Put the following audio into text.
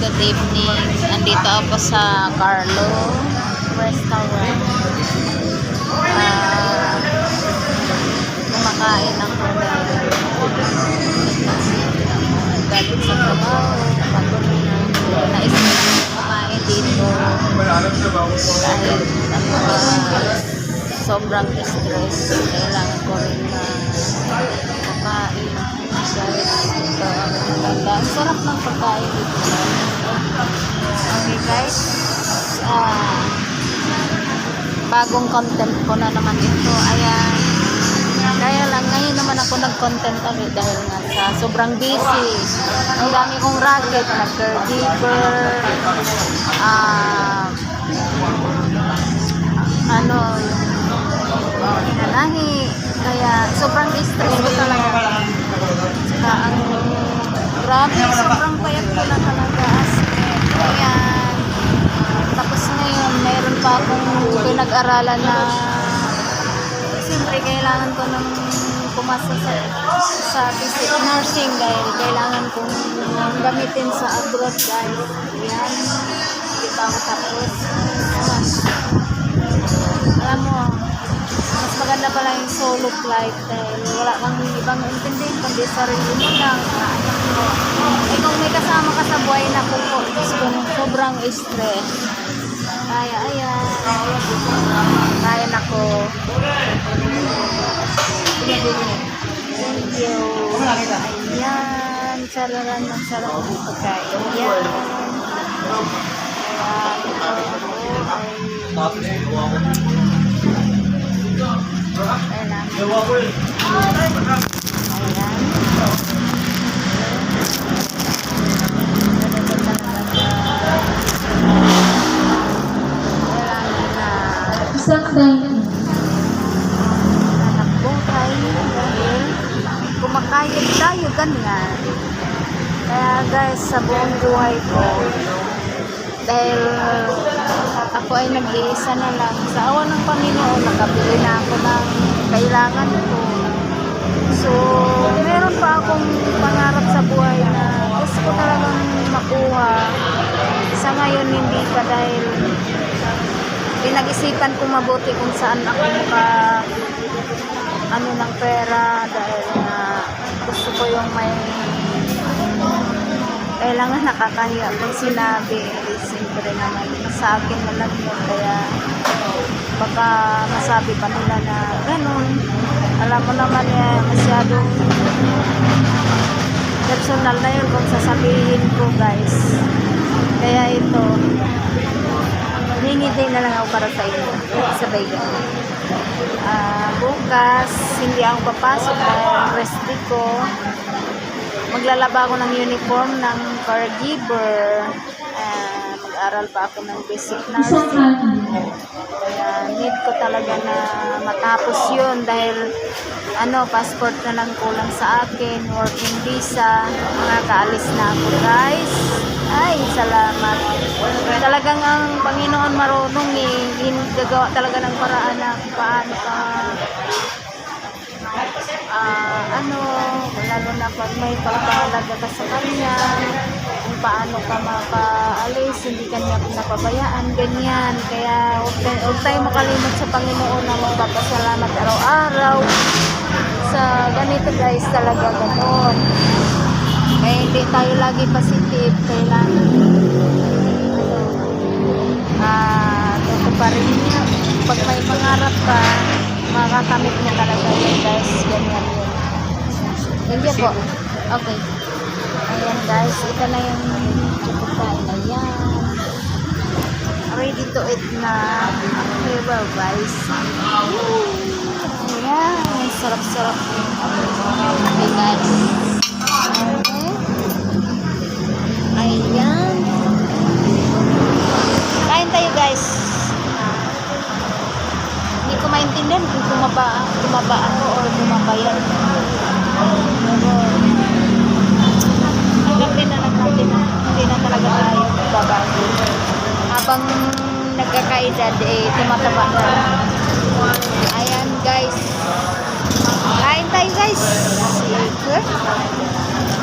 good evening. Andito ako sa Carlo Restaurant. Kumakain ako dahil galing sa trabaho. Pagod na. Naisip na kumain dito dahil sobrang stress. Kailangan ko rin na kumain. Ito ang maganda. Ang sarap ng pagkain dito. Okay guys, bagong content ko na naman ito. Ayan, kaya lang ngayon naman ako nag-content ulit dahil nga sa sobrang busy. Ang dami kong racket, nag-caregiver, hinanahi. Kaya sobrang stress ko talaga. Ang grabe, sobrang payat ko na talaga. Ayan. Tapos ngayon, mayroon pa akong pinag-aralan na siyempre kailangan ko nang pumasa sa basic nursing dahil kailangan kong gamitin sa abroad guys. Ayan. Hindi pa ako tapos. Alam mo, mas maganda pala yung solo flight dahil wala kang ibang intindihin kundi sarili mo lang. Eh kung may kasama ka sa buhay na kuko, sobrang stress. Kaya ayan, kain ako. Thank you. Ayan, sararan ng sarap ng pagkain. Ayan. Anak buhay dahil kumakayod tayo ganyan. Kaya guys, sa buong buhay ko dahil ako ay nag-iisa na lang, sa awa ng Panginoon nakabili na ako ng kailangan ko. So meron pa akong pangarap sa buhay na gusto ko talagang makuha. Sa ngayon hindi pa dahil pinag-isipan ko mabuti kung saan ako ng pera dahil gusto ko yung may kailangan nakakahiya pag sinabi siyempre naman sa akin na lang yun kaya baka masabi pa nila na ganun. Alam mo naman masyadong personal na yun kung sasabihin ko guys. Kaya ito hingi na lang ako para sa inyo. Sabay ko. Bukas, hindi ako papasok dahil rest day ko. Maglalaba ako ng uniform ng caregiver. Mag-aral pa ako ng basic nursing. Kaya need ko talaga na matapos yun dahil passport na lang kulang sa akin. Working visa. Makakaalis na ako guys. Ay, salamat. Talagang ang Panginoon marunong gagawa talaga ng paraan na kung paano ka lalo na pag may pagpahalaga ka sa kanya, kung paano ka makaalis, hindi kanya pinapabayaan, ganyan. Kaya huwag tayo makalimot sa Panginoon na magpapasalamat araw-araw sa ganito guys, talaga ganon. Kaya hindi tayo lagi positive, kailangan ito pa rin yan. Pag may pangarap ka, makakamit mo talaga yun guys, ganyan yun. Hindi po, okay. Ayan guys, ito na yung pagkain na yan. Ready to eat na. Okay ba guys? Ayan, sarap-sarap. Okay guys. Okay. Ayan. Kain tayo guys. Hindi ko maintindihan kung tumaba ako or tumabayan. Pero hanggang na lang natin na hindi na talaga tayo babago. Habang nagkakaedad tumataba na. Ayan guys. Kain tayo guys. Sige.